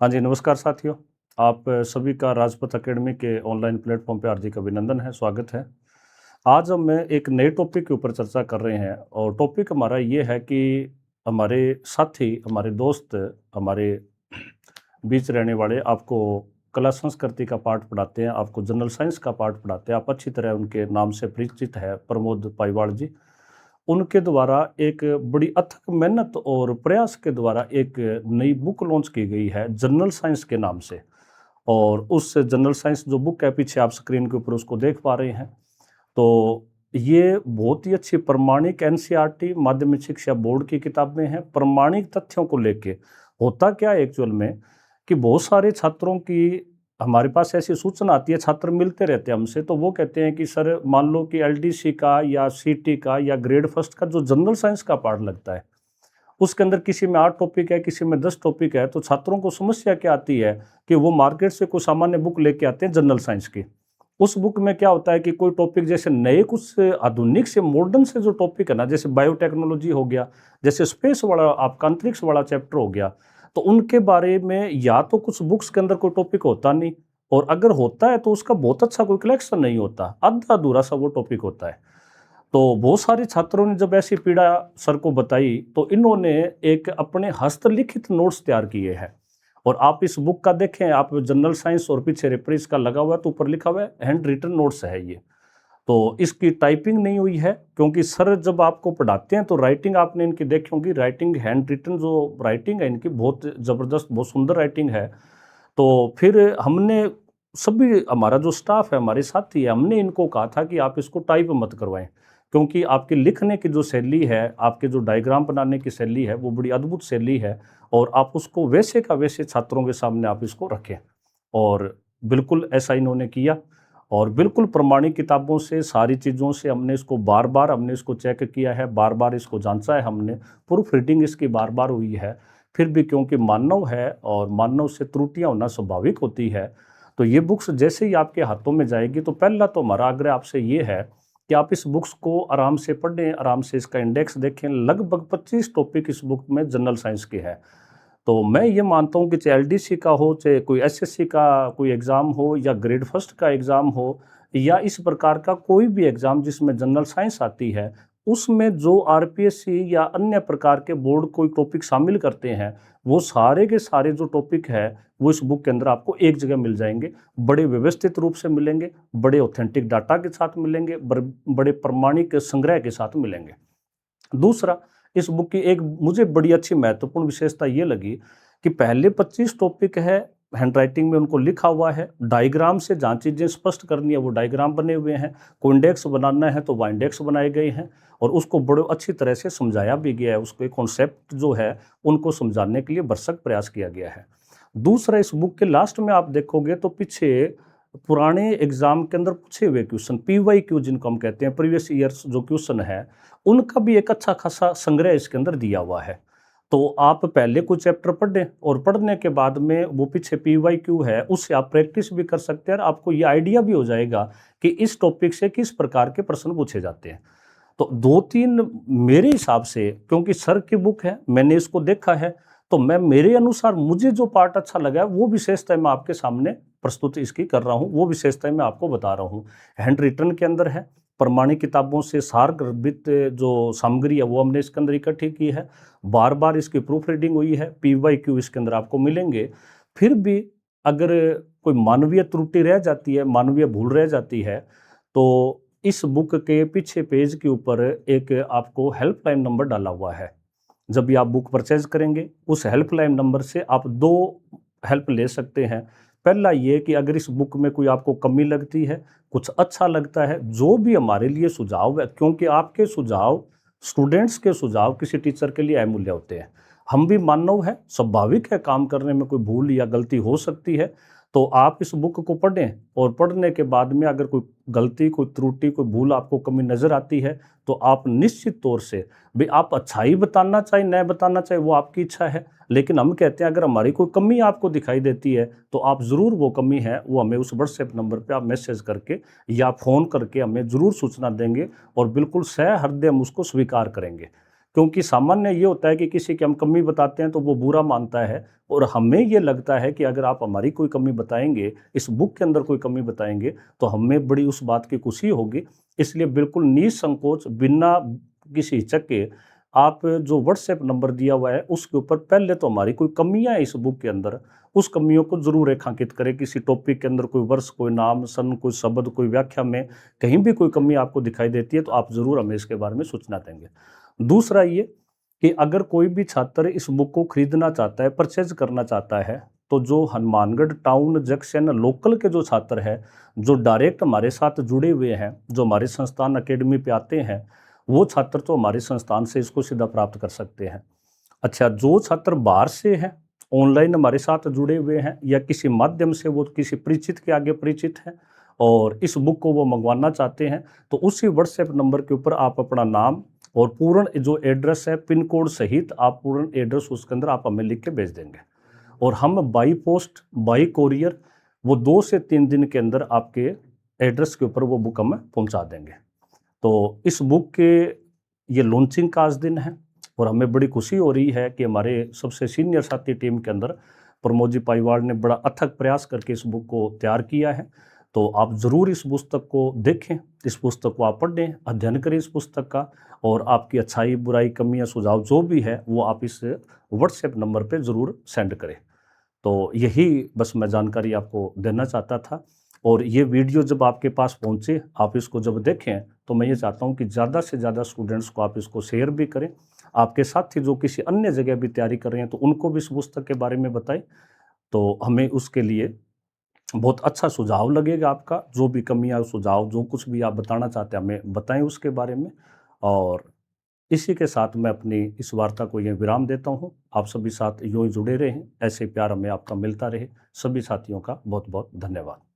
हाँ जी, नमस्कार साथियों। आप सभी का राजपथ अकेडमी के ऑनलाइन प्लेटफॉर्म पे हार्दिक अभिनंदन है, स्वागत है। आज हम एक नए टॉपिक के ऊपर चर्चा कर रहे हैं और टॉपिक हमारा ये है कि हमारे साथी, हमारे दोस्त, हमारे बीच रहने वाले आपको कला संस्कृति का पाठ पढ़ाते हैं, आपको जनरल साइंस का पाठ पढ़ाते हैं। आप अच्छी तरह उनके नाम से परिचित है, प्रमोद पाईवाड़ जी। उनके द्वारा एक बड़ी अथक मेहनत और प्रयास के द्वारा एक नई बुक लॉन्च की गई है जनरल साइंस के नाम से। और उस जनरल साइंस जो बुक है, पीछे आप स्क्रीन के ऊपर उसको देख पा रहे हैं। तो ये बहुत ही अच्छी प्रमाणिक एनसीईआरटी माध्यमिक शिक्षा बोर्ड की किताबें हैं, प्रमाणिक तथ्यों को लेके। होता क्या है एक्चुअल में कि बहुत सारे छात्रों की हमारे पास ऐसी सूचना आती है, छात्र मिलते रहते हैं हमसे, तो वो कहते हैं कि सर मान लो कि एलडीसी का या सीटी का या ग्रेड फर्स्ट का जो जनरल साइंस का पार्ट लगता है, उसके अंदर किसी में 8 टॉपिक है, किसी में 10 टॉपिक है। तो छात्रों को समस्या क्या आती है कि वो मार्केट से कोई सामान्य बुक लेके आते हैं जनरल साइंस की। उस बुक में क्या होता है कि कोई टॉपिक जैसे नए कुछ आधुनिक से मॉडर्न से जो टॉपिक है ना, जैसे बायोटेक्नोलॉजी हो गया, जैसे स्पेस वाला आपका अंतरिक्ष वाला चैप्टर हो गया, तो उनके बारे में या तो कुछ बुक्स के अंदर कोई टॉपिक होता नहीं, और अगर होता है तो उसका बहुत अच्छा कोई कलेक्शन नहीं होता, आधा अधूरा सा वो टॉपिक होता है। तो बहुत सारे छात्रों ने जब ऐसी पीड़ा सर को बताई, तो इन्होंने एक अपने हस्तलिखित नोट्स तैयार किए हैं। और आप इस बुक का देखें, आप जनरल साइंस और पीछे रेफरेंस का लगा हुआ है, तो ऊपर लिखा हुआ है हैंड रिटन नोट्स है ये। तो इसकी टाइपिंग नहीं हुई है, क्योंकि सर जब आपको पढ़ाते हैं तो राइटिंग आपने इनकी देखी होगी, राइटिंग हैंड रिटन जो राइटिंग है इनकी बहुत ज़बरदस्त, बहुत सुंदर राइटिंग है। तो फिर हमने सभी, हमारा जो स्टाफ है, हमारे साथी है, हमने इनको कहा था कि आप इसको टाइप मत करवाएं, क्योंकि आपके लिखने की जो शैली है, आपके जो डायग्राम बनाने की शैली है, वो बड़ी अद्भुत शैली है। और आप उसको वैसे का वैसे छात्रों के सामने आप इसको रखें। और बिल्कुल ऐसा इन्होंने किया, और बिल्कुल प्रमाणिक किताबों से, सारी चीज़ों से हमने इसको बार बार हमने इसको चेक किया है, बार बार इसको जांचा है हमने, प्रूफ रीडिंग इसकी बार बार हुई है। फिर भी क्योंकि मानव है और मानव से त्रुटियां होना स्वाभाविक होती है, तो ये बुक्स जैसे ही आपके हाथों में जाएगी, तो पहला तो हमारा आग्रह आपसे ये है कि आप इस बुक्स को आराम से पढ़ें, आराम से इसका इंडेक्स देखें। लगभग 25 टॉपिक इस बुक में जनरल साइंस के हैं। तो मैं ये मानता हूँ कि चाहे एलडीसी का हो, चाहे कोई एसएससी का कोई एग्ज़ाम हो, या ग्रेड फर्स्ट का एग्ज़ाम हो, या इस प्रकार का कोई भी एग्ज़ाम जिसमें जनरल साइंस आती है, उसमें जो आरपीएससी या अन्य प्रकार के बोर्ड कोई टॉपिक शामिल करते हैं, वो सारे के सारे जो टॉपिक है, वो इस बुक के अंदर आपको एक जगह मिल जाएंगे। बड़े व्यवस्थित रूप से मिलेंगे, बड़े ऑथेंटिक डाटा के साथ मिलेंगे, बड़े प्रमाणिक संग्रह के साथ मिलेंगे। दूसरा, इस बुक की एक मुझे बड़ी अच्छी महत्वपूर्ण विशेषता ये लगी कि पहले 25 टॉपिक है, हैंडराइटिंग में उनको लिखा हुआ है, डायग्राम से जहाँ चीज़ें स्पष्ट करनी है वो डायग्राम बने हुए हैं, कोई इंडेक्स बनाना है तो वह इंडेक्स बनाए गए हैं, और उसको बड़े अच्छी तरह से समझाया भी गया है। उसको एक कॉन्सेप्ट जो है उनको समझाने के लिए भरसक प्रयास किया गया है। दूसरा, इस बुक के लास्ट में आप देखोगे तो पीछे पुराने एग्जाम के अंदर पूछे हुए क्वेश्चन, पीवाईक्यू जिनको हम कहते हैं, प्रीवियस ईयर्स जो क्वेश्चन है, उनका भी एक अच्छा खासा संग्रह इसके अंदर दिया हुआ है। तो आप पहले कुछ चैप्टर पढ़ें, और पढ़ने के बाद में वो पीछे पीवाईक्यू है, उससे आप प्रैक्टिस भी कर सकते हैं, और आपको ये आइडिया भी हो जाएगा कि इस टॉपिक से किस प्रकार के प्रश्न पूछे जाते हैं। तो 2-3 मेरे हिसाब से, क्योंकि सर की बुक है, मैंने इसको देखा है, तो मैं मेरे अनुसार मुझे जो पार्ट अच्छा लगा है वो विशेषताएं मैं आपके सामने प्रस्तुत इसकी कर रहा हूँ, वो विशेषताएं मैं आपको बता रहा हूँ। हैंड रिटन के अंदर है, प्रमाणिक किताबों से सार गर्भित जो सामग्री है वो हमने इसके अंदर इकट्ठी की है, बार बार इसकी प्रूफ रीडिंग हुई है, पीवाईक्यू इसके अंदर आपको मिलेंगे। फिर भी अगर कोई मानवीय त्रुटि रह जाती है, मानवीय भूल रह जाती है, तो इस बुक के पीछे पेज के ऊपर एक आपको हेल्पलाइन नंबर डाला हुआ है। जब भी आप बुक परचेज करेंगे, उस हेल्पलाइन नंबर से आप 2 हेल्प ले सकते हैं। पहला ये कि अगर इस बुक में कोई आपको कमी लगती है, कुछ अच्छा लगता है, जो भी हमारे लिए सुझाव है, क्योंकि आपके सुझाव, स्टूडेंट्स के सुझाव किसी टीचर के लिए अमूल्य होते हैं। हम भी मानव हैं, स्वाभाविक है काम करने में कोई भूल या गलती हो सकती है। तो आप इस बुक को पढ़ें, और पढ़ने के बाद में अगर कोई गलती, कोई त्रुटि, कोई भूल, आपको कमी नज़र आती है, तो आप निश्चित तौर से, भाई आप अच्छाई बताना चाहे न बताना चाहे वो आपकी इच्छा है, लेकिन हम कहते हैं अगर हमारी कोई कमी आपको दिखाई देती है, तो आप ज़रूर वो कमी है वो हमें उस व्हाट्सएप नंबर पे आप मैसेज करके या फ़ोन करके हमें ज़रूर सूचना देंगे, और बिल्कुल सहृदय हम उसको स्वीकार करेंगे। क्योंकि सामान्य ये होता है कि किसी की हम कमी बताते हैं तो वो बुरा मानता है, और हमें ये लगता है कि अगर आप हमारी कोई कमी बताएंगे, इस बुक के अंदर कोई कमी बताएंगे, तो हमें बड़ी उस बात की खुशी होगी। इसलिए बिल्कुल निसंकोच, बिना किसी हिचक के, आप जो व्हाट्सएप नंबर दिया हुआ है उसके ऊपर पहले तो हमारी कोई कमियां हैं इस बुक के अंदर, उस कमियों को जरूर रेखांकित करें। किसी टॉपिक के अंदर कोई वर्ष, कोई नाम, सन, कोई शब्द, कोई व्याख्या में कहीं भी कोई कमी आपको दिखाई देती है तो आप जरूर हमें इसके बारे में सूचना देंगे। दूसरा ये कि अगर कोई भी छात्र इस बुक को खरीदना चाहता है, परचेज करना चाहता है, तो जो हनुमानगढ़ टाउन जंक्शन लोकल के जो छात्र हैं, जो डायरेक्ट हमारे साथ जुड़े हुए हैं, जो हमारे संस्थान अकेडमी पे आते हैं, वो छात्र तो हमारे संस्थान से इसको सीधा प्राप्त कर सकते हैं। अच्छा, जो छात्र बाहर से हैं, ऑनलाइन हमारे साथ जुड़े हुए हैं, या किसी माध्यम से वो किसी परिचित के आगे परिचित हैं और इस बुक को वो मंगवाना चाहते हैं, तो उसी व्हाट्सएप नंबर के ऊपर आप अपना नाम और पूर्ण जो एड्रेस है, पिन कोड सहित आप पूर्ण एड्रेस उसके अंदर आप हमें लिख के भेज देंगे, और हम बाई पोस्ट, बाई कोरियर, वो 2 से 3 दिन के अंदर आपके एड्रेस के ऊपर वो बुक हम पहुंचा देंगे। तो इस बुक के ये लॉन्चिंग का आज दिन है, और हमें बड़ी खुशी हो रही है कि हमारे सबसे सीनियर साथी टीम के अंदर प्रमोद जी पाईवाल ने बड़ा अथक प्रयास करके इस बुक को तैयार किया है। तो आप ज़रूर इस पुस्तक को देखें, इस पुस्तक को आप पढ़ें, अध्ययन करें इस पुस्तक का, और आपकी अच्छाई, बुराई, कमियां, सुझाव जो भी है वो आप इस व्हाट्सएप नंबर पे ज़रूर सेंड करें। तो यही बस मैं जानकारी आपको देना चाहता था। और ये वीडियो जब आपके पास पहुंचे, आप इसको जब देखें, तो मैं ये चाहता हूं कि ज़्यादा से ज़्यादा स्टूडेंट्स को आप इसको शेयर भी करें। आपके साथी जो किसी अन्य जगह भी तैयारी कर रहे हैं तो उनको भी इस पुस्तक के बारे में बताएं, तो हमें उसके लिए बहुत अच्छा सुझाव लगेगा आपका। जो भी कमियां, सुझाव, जो कुछ भी आप बताना चाहते हैं हमें बताएं उसके बारे में। और इसी के साथ मैं अपनी इस वार्ता को यह विराम देता हूं। आप सभी साथ यूं ही जुड़े रहें, ऐसे प्यार हमें आपका मिलता रहे। सभी साथियों का बहुत बहुत धन्यवाद।